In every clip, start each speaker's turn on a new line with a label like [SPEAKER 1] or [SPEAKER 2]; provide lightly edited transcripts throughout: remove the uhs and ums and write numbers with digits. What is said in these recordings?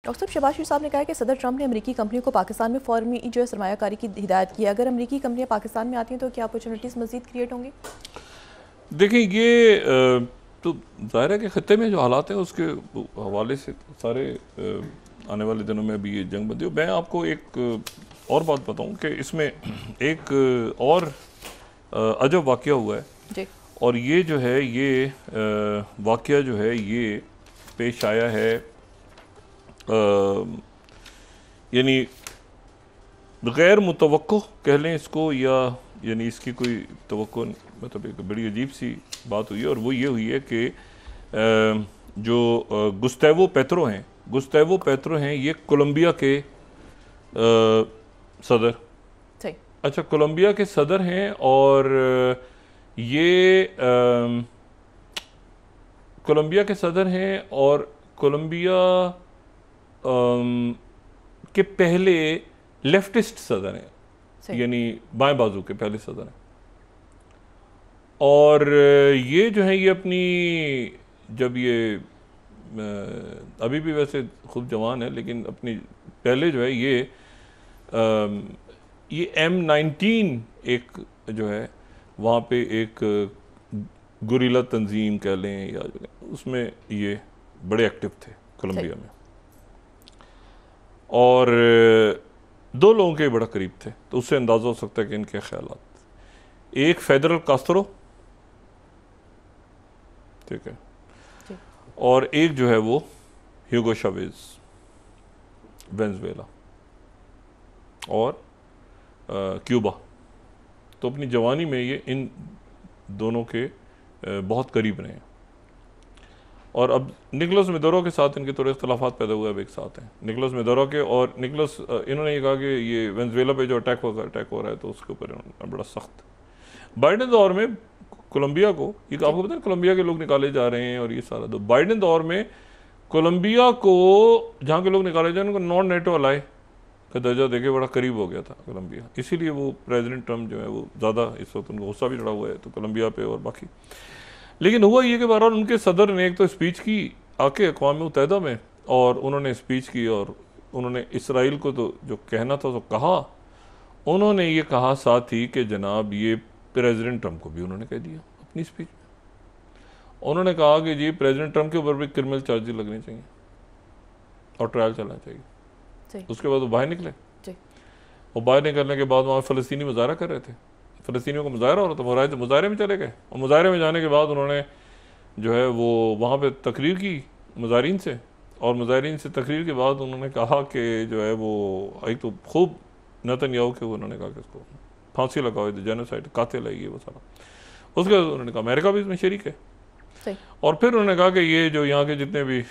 [SPEAKER 1] Doctor साहब, शहबाज शरीफ साहब ने कहा है कि सदर ट्रंप ने अमेरिकी कंपनियों को पाकिस्तान में फौरनी जो है सरमायाकारी की हिदायत की है। अगर अमेरिकी कंपनियां पाकिस्तान में आती हैं तो क्या अपॉर्चुनिटीज़ मज़ीद क्रिएट होंगी?
[SPEAKER 2] देखिए ये तो ज़ाहिर है कि ख़त्े में जो हालात हैं उसके हवाले से सारे आने वाले दिनों में अभी ये जंग बंदी हो। मैं आपको एक और बात बताऊं कि इसमें एक और अजब वाक़या हुआ है
[SPEAKER 1] जी।
[SPEAKER 2] और ये जो है ये वाक़या जो है ये पेश आया है यानी गैर मुतवक्को कह लें इसको, या यानी इसकी कोई तवक्को मतलब एक बड़ी अजीब सी बात हुई है। और वो ये हुई है कि जो गुस्तेवो पेत्रो हैं ये कोलंबिया के सदर, अच्छा कोलंबिया के सदर हैं और ये कोलंबिया के सदर हैं और कोलंबिया के पहले लेफ्टिस्ट सदर हैं, यानी बाएं बाजू के पहले सदर हैं। और ये जो है ये अपनी जब ये अभी भी वैसे खूब जवान है लेकिन अपनी पहले जो है ये M19 एक जो है वहाँ पे एक गुरिल्ला तंजीम कह लें या उसमें ये बड़े एक्टिव थे कोलंबिया में और दो लोगों के बड़ा करीब थे, तो उससे अंदाज़ा हो सकता है कि इनके ख्यालात, एक फेडरल कास्त्रो, ठीक है, और एक जो है वो ह्यूगो चावेज वेनेजुएला और क्यूबा। तो अपनी जवानी में ये इन दोनों के बहुत करीब रहे हैं और अब निकोलस मदुरो के साथ इनके थोड़े इख्तलाफात पैदा हुए, अब एक साथ हैं निकोलस मदुरो के। और निकोलस इन्होंने ये कहा कि ये वेनेजुएला पे जो अटैक हो रहा है तो उसके ऊपर इन्होंने बड़ा सख्त, बाइडेन दौर में कोलंबिया को, ये आपको पता है कोलंबिया के लोग निकाले जा रहे हैं और ये सारा, तो बाइडेन दौर में कोलंबिया को जहाँ के लोग निकाले जा रहे हैं उनको नॉन नेटो अलाय का दर्जा देके बड़ा करीब हो गया था कोलंबिया, इसीलिए वो प्रेसिडेंट ट्रम्प जो है वो ज़्यादा इस वक्त उनको गुस्सा भी चढ़ा हुआ है तो कोलंबिया पे और बाकी। लेकिन हुआ ये कि बहरहाल उनके सदर ने एक तो स्पीच की आके अक़वाम मुत्तहिदा में और उन्होंने स्पीच की और उन्होंने इसराइल को तो जो कहना था तो कहा, उन्होंने ये कहा साथ ही कि जनाब ये प्रेसिडेंट ट्रम्प को भी उन्होंने कह दिया अपनी स्पीच में, उन्होंने कहा कि जी प्रेसिडेंट ट्रम्प के ऊपर भी क्रिमिनल चार्जेस लगने चाहिए और ट्रायल चलना चाहिए। उसके बाद वो बाहर निकले, वो बाहर निकलने के बाद वहाँ फ़लस्तीनी मुजाहरा कर रहे थे, फ़लस्तीनियों का मुजाहरा हो रहा था, मुजाहरे में चले गए और मुजाहरे में जाने के बाद उन्होंने जो है वो वहाँ पे तकरीर की मुजाहरीन से, और मुजाहरीन से तकरीर के बाद उन्होंने कहा कि जो है वो एक तो खूब नेतन्याहू के उन्होंने कहा कि इसको फांसी लगाओ, जेनोसाइड कातिल है ये वो सारा। उसके बाद उन्होंने कहा अमेरिका भी इसमें शरीक है और फिर उन्होंने कहा कि ये जो यहाँ के जितने भी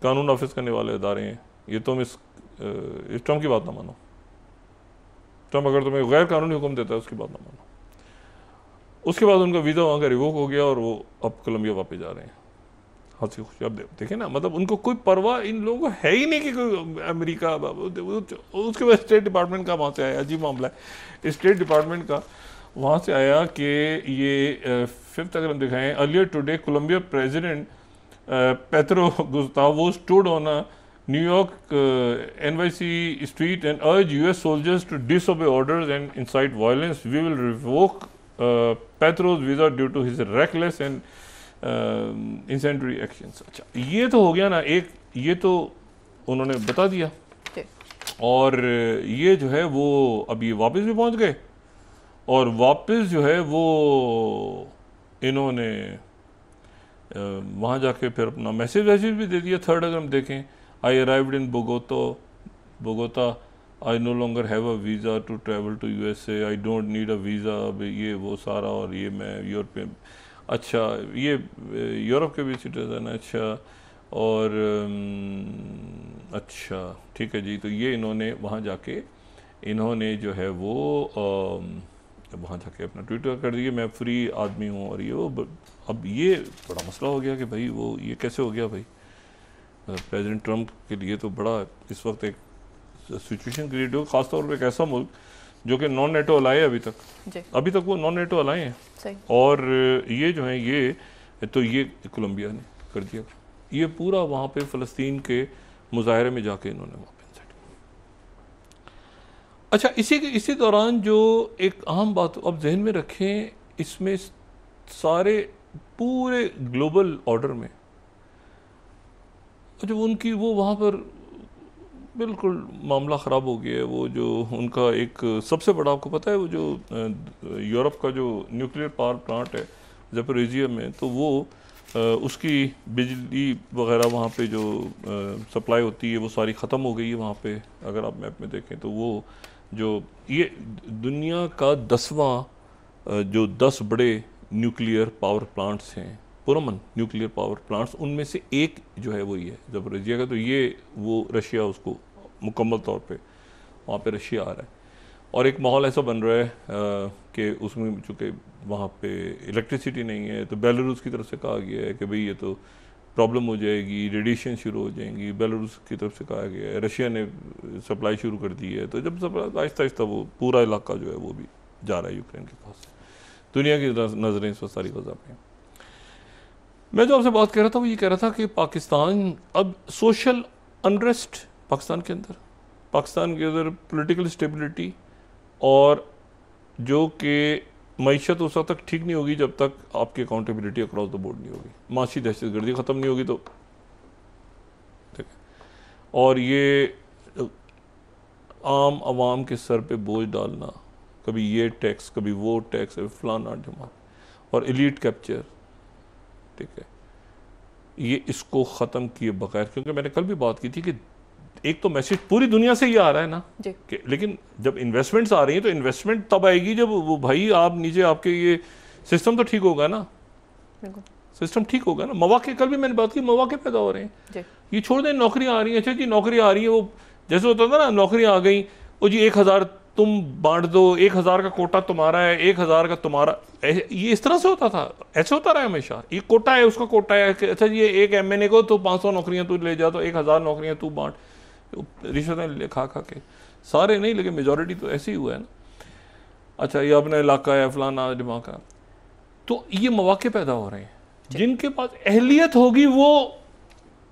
[SPEAKER 2] कानून नाफिज करने वाले इदारे हैं ये तुम इस ट्रम्प की बात ना मानो, ट्रम्प अगर तुम्हें गैर कानूनी हुक्म देता है उसकी बात ना मानो। उसके बाद उनका वीज़ा वहाँ का रिवोक हो गया और वो अब कोलंबिया वापस जा रहे हैं हंसी खुशी। अब देखें ना, मतलब उनको कोई परवाह इन लोगों को है ही नहीं कि कोई अमेरिका, उसके बाद स्टेट डिपार्टमेंट का वहाँ से आया, अजीब मामला है, स्टेट डिपार्टमेंट का वहाँ से आया कि ये 5th अगर हम दिखाएं, earlier today Colombia president Petro Gustavo stood on a New York NYC street and urge US soldiers to disobey orders and incite violence. We will revoke Petro's visa due to his reckless and incendiary actions. अच्छा, ये तो हो गया ना एक, ये तो उन्होंने बता दिया और ये जो है वो अब ये वापस भी पहुंच गए और वापस जो है वो इन्होंने वहाँ जाके फिर अपना मैसेज भी दे दिया। 3rd अगर हम देखें, I arrived in Bogota. I no longer have a visa to travel to USA. I don't need a visa. ये वो सारा, और ये मैं यूरोप, अच्छा ये यूरोप के भी सिटीजन है, अच्छा और अच्छा ठीक है जी। तो ये इन्होंने वहाँ जाके इन्होंने जो है वो वहाँ जाके अपना ट्वीट कर दिए मैं फ्री आदमी हूँ और ये वो। अब ये बड़ा मसला हो गया कि भाई वो ये कैसे हो गया भाई, प्रेसिडेंट ट्रम्प के लिए तो बड़ा इस वक्त एक सिचुएशन क्रिएट हो, खासतौर पर एक ऐसा मुल्क जो कि नॉन नेटो अलाय है अभी तक वो नॉन नेटो अलाय हैं और ये जो है ये तो ये कोलंबिया ने कर दिया, ये पूरा वहाँ पे फ़लस्तीन के मुजाहरे में जाके इन्होंने वहाँ पे इंसर्ट किया। अच्छा, इसी दौरान जो एक अहम बात अब जहन में रखें, इसमें सारे पूरे ग्लोबल ऑर्डर में जब उनकी वो वहाँ पर बिल्कुल मामला ख़राब हो गया है। वो जो उनका एक सबसे बड़ा, आपको पता है, वो जो यूरोप का जो न्यूक्लियर पावर प्लांट है ज़ैपोरिज़िया में, तो वो उसकी बिजली वगैरह वहाँ पे जो सप्लाई होती है वो सारी ख़त्म हो गई है वहाँ पे। अगर आप मैप में देखें तो वो जो ये दुनिया का 10वां जो 10 बड़े न्यूक्लियर पावर प्लांट्स हैं, पुरमन न्यूक्लियर पावर प्लांट्स, उनमें से एक जो है वो ये है ज़ैपोरिज़िया का। तो ये वो रशिया उसको मुकम्मल तौर पे वहाँ पे रशिया आ रहा है। और एक माहौल ऐसा बन रहा है कि उसमें चूँकि वहाँ पे इलेक्ट्रिसिटी नहीं है, तो बेलारूस की तरफ से कहा गया है कि भाई ये तो प्रॉब्लम हो जाएगी, रेडिएशन शुरू हो जाएंगी। बेलारूस की तरफ से कहा गया है, रशिया ने सप्लाई शुरू कर दी है। तो जब सप्लाई आहिस्ता आहिस्ता वो पूरा इलाका जो है वो भी जा रहा है यूक्रेन के पास। दुनिया की नज़रें इस वक्त सारी गज़ा पे हैं। मैं जो आपसे बात कर रहा था वो ये कह रहा था कि पाकिस्तान अब सोशल अनरेस्ट पाकिस्तान के अंदर पॉलिटिकल स्टेबिलिटी, और जो कि मईशत उस वक्त तक ठीक नहीं होगी जब तक आपकी अकाउंटेबिलिटी अक्रॉस द बोर्ड नहीं होगी, माशी दहशतगर्दी ख़त्म नहीं होगी। तो ठीक है, और ये आम आवाम के सर पे बोझ डालना, कभी ये टैक्स कभी वो टैक्स, फलाना जमा, और एलीट कैप्चर, ठीक है, ये इसको ख़त्म किए बगैर, क्योंकि मैंने कल भी बात की थी कि एक तो मैसेज पूरी दुनिया से ही आ रहा है ना कि, लेकिन जब इन्वेस्टमेंट्स आ रही हैं तो इन्वेस्टमेंट तब आएगी जब वो भाई आप नीचे आपके ये सिस्टम तो ठीक होगा ना, सिस्टम ठीक होगा ना। मौके, कल भी मैंने बात की, मौके पैदा हो रहे हैं। ये छोड़ दें, नौकरियां आ रही हैं, अच्छा जी नौकरियां आ रही है, वो जैसे होता था ना, नौकरियां आ गई, वो जी 1000 तुम बांट दो, 1000 का कोटा तुम्हारा है, 1000 का तुम्हारा, ये इस तरह से होता था, ऐसे होता रहा हमेशा। ये कोटा है, उसका कोटा है, अच्छा जी ये एक MNA को तो 500 नौकरियां तू ले जा, तो 1000 नौकरियां तू बांट, रिश्वतें खा के, सारे नहीं लेकिन मेजॉरिटी तो ऐसे ही हुआ है ना। अच्छा ये अपना इलाका है, फलाना ढिमाका, तो ये मौके पैदा हो रहे हैं। जिनके पास अहलियत होगी वो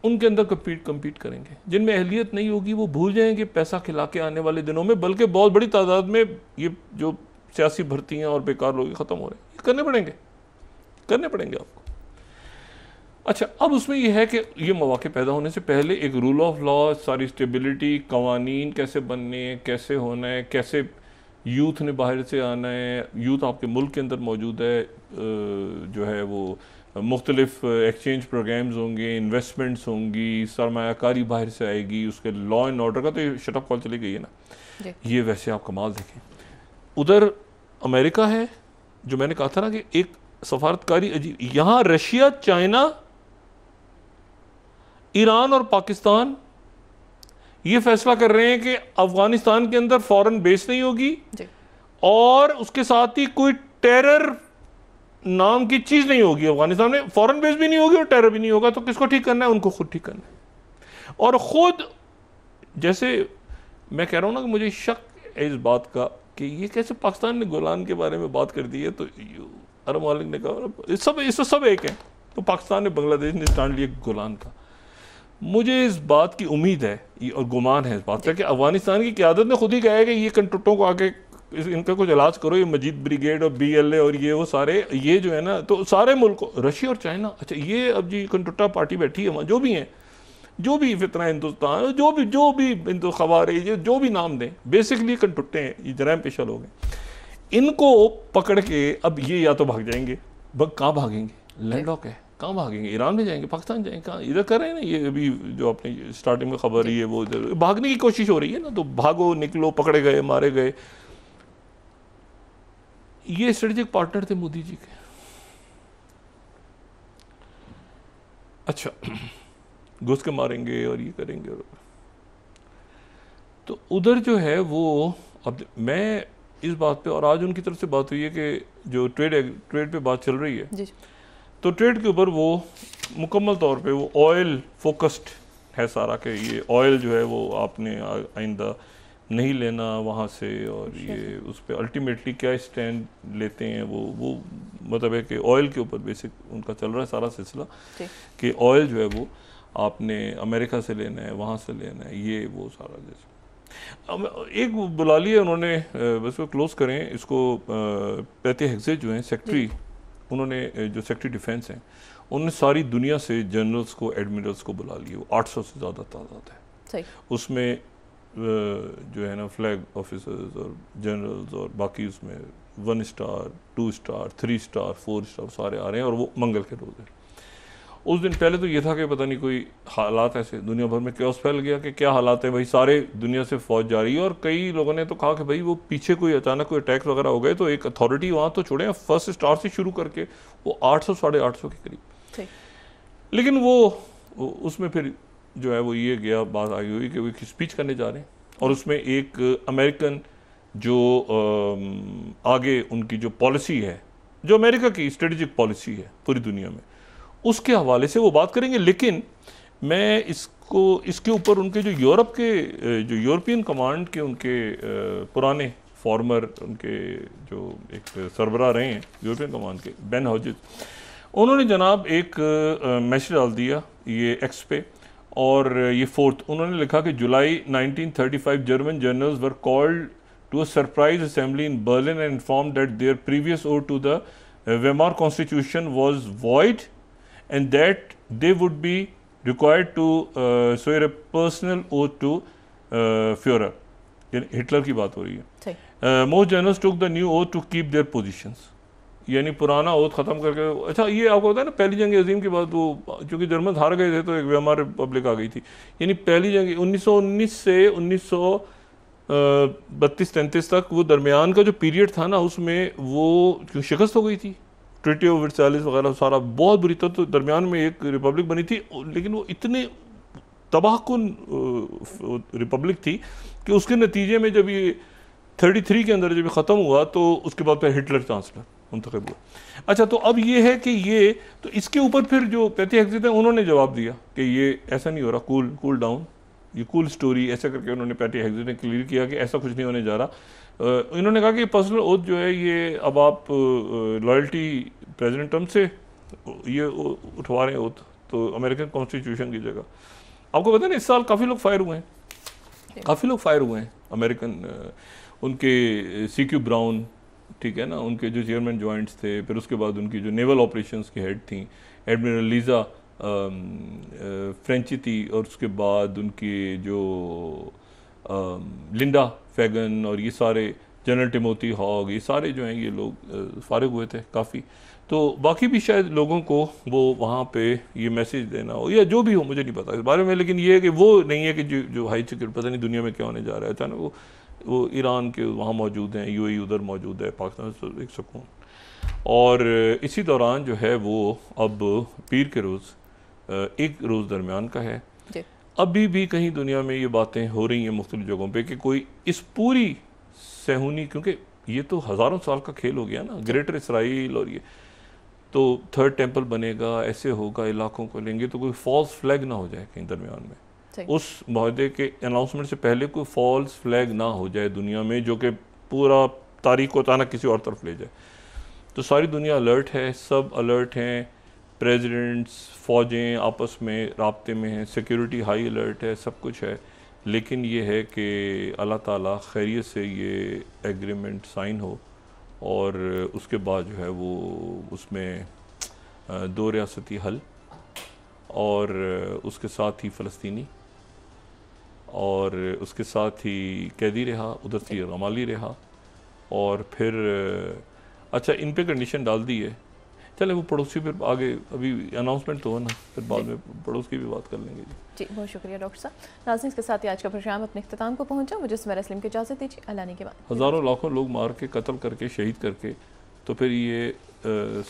[SPEAKER 2] उनके अंदर कम्पीट करेंगे, जिनमें अहलियत नहीं होगी वो भूल जाएंगे पैसा खिला के आने वाले दिनों में। बल्कि बहुत बड़ी तादाद में ये जो सियासी भर्तियाँ और बेकार लोग ख़त्म हो रहे हैं, ये करने पड़ेंगे आपको। अच्छा, अब उसमें यह है कि ये मौके पैदा होने से पहले एक रूल ऑफ लॉ, सारी स्टेबिलिटी, कवानीन कैसे बनने हैं, कैसे होना है, कैसे यूथ ने बाहर से आना है, यूथ आपके मुल्क के अंदर मौजूद है, जो है वो मुख्तलिफ एक्सचेंज प्रोग्राम्स होंगे, इन्वेस्टमेंट्स होंगी, सरमायाकारी बाहर से आएगी, उसके लॉ एंड ऑर्डर का तो ये शटअप कॉल चली गई है ना। ये वैसे आप कमाल देखें, उधर अमेरिका है, जो मैंने कहा था ना कि एक सफारतकारी अजीब, यहाँ रशिया, चाइना, ईरान और पाकिस्तान ये फैसला कर रहे हैं कि अफगानिस्तान के अंदर फॉरेन बेस नहीं होगी और उसके साथ ही कोई टेरर नाम की चीज नहीं होगी। अफगानिस्तान में फॉरेन बेस भी नहीं होगी और टेरर भी नहीं होगा। तो किसको ठीक करना है? उनको खुद ठीक करना है। और खुद, जैसे मैं कह रहा हूं ना कि मुझे शक है इस बात का कि ये कैसे पाकिस्तान ने गोलान के बारे में बात कर दी है। तो अरब मालिक ने कहा सब एक है, तो पाकिस्तान ने, बांग्लादेश ने स्टैंड लिया गोलान का। मुझे इस बात की उम्मीद है और गुमान है इस बात का कि अफगानिस्तान की क़यादत ने खुद ही कहा है कि ये कंटुटों को आके इनका कुछ इलाज करो, ये मजीद ब्रिगेड और BLA और ये वो सारे, ये जो है ना, तो सारे मुल्क, रशिया और चाइना, अच्छा ये अब जी कंटुटा पार्टी बैठी है, जो भी हैं, जो भी फितना हिंदुस्तान, जो भी हिंदू खवारिज, जो भी नाम दें, बेसिकली कंटुटे हैं, ये जराइम पेशा लोग हैं। इनको पकड़ के अब ये या तो भाग जाएंगे, कहाँ भागेंगे? लैंडलॉक है, कहाँ भागेंगे? ईरान में जाएंगे, पाकिस्तान जाएंगे, कहाँ? इधर कर रहे हैं ना, ये अभी जो अपनी स्टार्टिंग में खबर रही है वो इधर भागने की कोशिश हो रही है ना। तो भागो, निकलो, पकड़े गए, मारे गए। ये स्ट्रेटेजिक पार्टनर थे मोदी जी के। अच्छा, घुस के मारेंगे और ये करेंगे और तो उधर जो है वो, अब मैं इस बात पे, और आज उनकी तरफ से बात हुई है कि जो ट्रेड पे बात चल रही है जी। तो ट्रेड के ऊपर वो मुकम्मल तौर पे वो ऑयल फोकस्ड है सारा, कि ये ऑयल जो है वो आपने आइंदा नहीं लेना वहाँ से, और ये उस पर अल्टीमेटली क्या स्टैंड लेते हैं वो मतलब है कि ऑयल के ऊपर बेसिक उनका चल रहा है सारा सिलसिला कि ऑयल जो है वो आपने अमेरिका से लेना है, वहाँ से लेना है, ये वो सारा जैसे। अब एक बुला लिया उन्होंने, बस वो क्लोज करें इसको। पैती हेग्से जो हैं सेक्रेटरी, उन्होंने जो सेक्रेटरी डिफेंस हैं, उन्होंने सारी दुनिया से जनरल्स को, एडमिरल्स को बुला लिए। वो 800 से ज़्यादा तादाद है उसमें, जो है ना फ्लैग ऑफिसर्स और जनरल्स और बाकी उसमें 1 स्टार 2 स्टार 3 स्टार 4 स्टार सारे आ रहे हैं। और वो मंगल के रोज़ है। उस दिन पहले तो ये था कि पता नहीं कोई हालात ऐसे दुनिया भर में क्योस फैल गया कि क्या हालात है भाई, सारे दुनिया से फौज जा रही है। और कई लोगों ने तो कहा कि भाई वो पीछे कोई अचानक कोई अटैक्स वगैरह हो गए तो एक अथॉरिटी वहाँ तो छोड़े, 1 स्टार से शुरू करके वो 800 साढ़े 800 के करीब। लेकिन वो उसमें फिर जो है वो ये गया, बात आई हुई कि वो एक स्पीच करने जा रहे हैं और उसमें एक अमेरिकन जो आगे उनकी जो पॉलिसी है, जो अमेरिका की स्ट्रेटेजिक पॉलिसी है पूरी दुनिया में, उसके हवाले से वो बात करेंगे। लेकिन मैं इसके ऊपर उनके जो यूरोप के जो यूरोपियन कमांड के उनके पुराने फॉर्मर उनके जो एक सरबराह रहे हैं यूरोपियन कमांड के, बेन हॉजेस, उन्होंने जनाब एक मैसेज डाल दिया ये एक्स पे। और ये 4th उन्होंने लिखा कि July 1935 German generals were called to a surprise assembly in Berlin and informed that their previous oath to the Weimar constitution was void and that they would be required to swear a personal oath to Führer. यानी Hitler की बात हो रही है। Most generals took the new oath to keep their positions. यानी पुराना oath ख़त्म करके। अच्छा, ये आपको पता है ना, पहली जंग अजीम के बाद वो चूँकि जर्मन हार गए थे तो एक वेमार रिपब्लिक आ गई थी। यानी पहली जंग 1919 से 1932-33 तक वो दरमियान का जो पीरियड था ना, उसमें वो क्यों शिकस्त हो गई थी, ट्रीटी ऑफ वर्साइल्स वगैरह सारा बहुत बुरी तरह। तो दरमियान में एक रिपब्लिक बनी थी, लेकिन वो इतने तबाहकुन रिपब्लिक थी कि उसके नतीजे में जब ये 33 के अंदर जब ख़त्म हुआ तो उसके बाद फिर हिटलर चांसलर मुंतखब हुआ। अच्छा, तो अब ये है कि ये तो इसके ऊपर फिर जो पैती हेग्से थे उन्होंने जवाब दिया कि ये ऐसा नहीं हो रहा, कूल डाउन, ये कूल स्टोरी, ऐसा करके उन्होंने पैती हेग्से ने क्लियर किया कि ऐसा कुछ नहीं होने जा रहा। इन्होंने कहा कि पर्सनल ओथ जो है ये अब आप लॉयल्टी प्रेसिडेंट ट्रम्प से ये उठवा रहे हैं ओथ, तो अमेरिकन कॉन्स्टिट्यूशन की जगह। आपको पता है ना, इस साल काफ़ी लोग फायर हुए हैं, अमेरिकन उनके CQ ब्राउन, ठीक है ना, उनके जो चेयरमैन जॉइंट्स थे, फिर उसके बाद उनकी जो नेवल ऑपरेशंस की हेड थी एडमिरल लीजा फ्रेंची थी, और उसके बाद उनकी जो लिंडा फैगन और ये सारे जनरल टिमोथी हॉग, ये सारे जो हैं ये लोग फारिग हुए थे काफ़ी। तो बाकी भी शायद लोगों को वो वहाँ पे ये मैसेज देना हो या जो भी हो, मुझे नहीं पता इस बारे में, लेकिन ये है कि वो नहीं है कि जो हाई सिक्योरिटी पता नहीं दुनिया में क्या होने जा रहा है अचानक। वो ईरान के वहाँ मौजूद हैं, UAE उधर मौजूद है, पाकिस्तान एक सुकून। और इसी दौरान जो है वो अब पीर के रोज़ एक रोज़ दरमियान का है। अभी भी कहीं दुनिया में ये बातें हो रही हैं मुख्तलिफ जगहों पे कि कोई इस पूरी सहूनी, क्योंकि ये तो हज़ारों साल का खेल हो गया ना, ग्रेटर इसराइल, और ये तो 3rd टेम्पल बनेगा, ऐसे होगा, इलाकों को लेंगे, तो कोई फॉल्स फ्लैग ना हो जाए कहीं दरमियान में, उस माहदे के अनाउंसमेंट से पहले कोई फॉल्स फ्लैग ना हो जाए दुनिया में, जो कि पूरा तारीख को अचानक किसी और तरफ ले जाए। तो सारी दुनिया अलर्ट है, सब अलर्ट हैं, प्रेसिडेंट्स, फ़ौजें आपस में राब्ते में हैं, सिक्योरिटी हाई अलर्ट है, सब कुछ है। लेकिन ये है कि अल्लाह ताला खैरियत से ये एग्रीमेंट साइन हो और उसके बाद जो है वो उसमें 2 रियासती हल और उसके साथ ही फ़लस्तीनी और उसके साथ ही कैदी रहा, उधर से रमाली रहा, और फिर अच्छा इन पे कंडीशन डाल दी है। चले वो पड़ोसी फिर आगे, अभी अनाउंसमेंट तो हो ना, फिर बाद में पड़ोस की भी बात कर लेंगे। जी
[SPEAKER 1] बहुत शुक्रिया डॉक्टर साहब। नाज़रीन, इसके साथ ही आज का प्रोग्राम अपने इख्तिताम को पहुंचा। मुझे सुमेरा सलीम की इजाज़त दीजिए। अल्लाह के बाद
[SPEAKER 2] हज़ारों लाखों लोग मार के, कत्ल करके, शहीद करके, तो फिर ये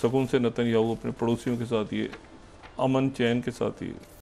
[SPEAKER 2] सुकून से नेतन्याहू अपने पड़ोसियों के साथ ये अमन चैन के साथ ही